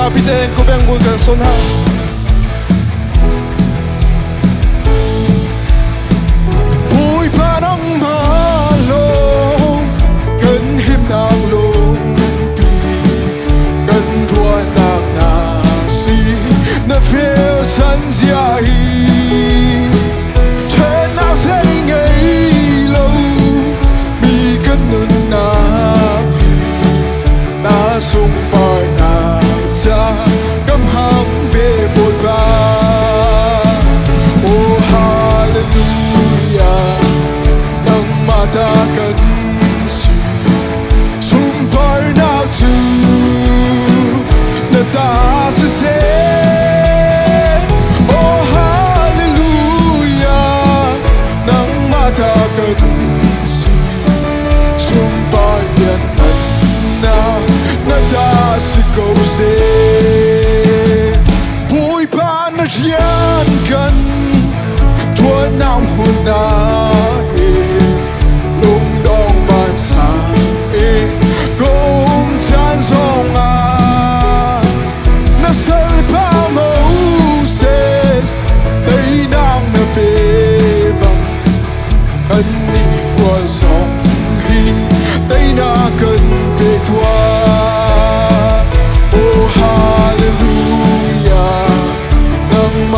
kapiten ko bang mo kang son ha bụi pa nắng malo gần hiểm nàng lông pi gần rùa nàng na si na phiêu sân gia hi thế nào sẽ ngày lâu mi gần nun na na sung phải na cha cắm hàng về bồi ba oh hallelujah nang mata cần si sung phải na chu na ta sẽ oh hallelujah nang mata cần si sung phải biết na ta sẽ cầu sẽ bụi pa na rian gần thua nam hồn na lung dong ban sa gom chan song na sel pa Moses đây nang na pe bang anh ni qua song hi đây na cần về thua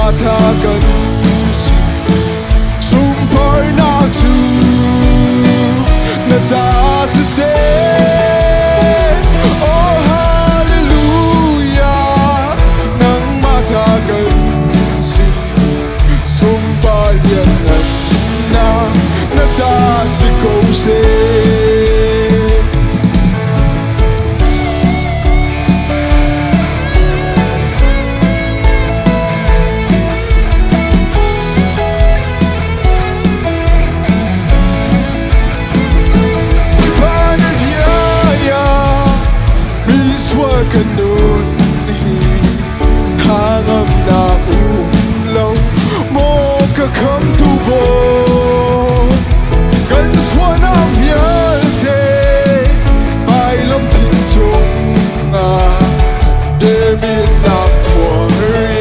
mata cần si sumpah na tu na ta se oh hallelujah nang mata cần si sumpah lian na ta se cầu se kanun hi hangam na lâu mo ka kham tu bo kan swan am hial te pai lam tin chung de min na thori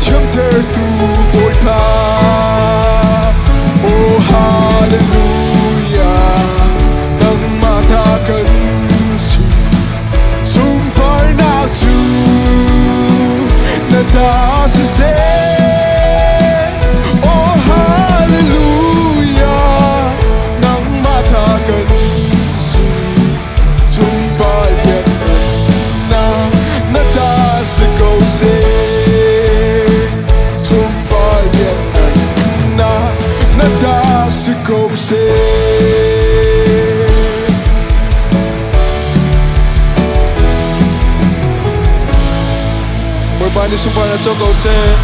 thiam ter tu boy pa oh hallelujah nang mata kan ta sẽ oh hallelujah nang mata cần si chung vai biết na ta sẽ cầu sẽ chung vai biết na ta sẽ cầu sẽ Bani sumpah na cho cầu xe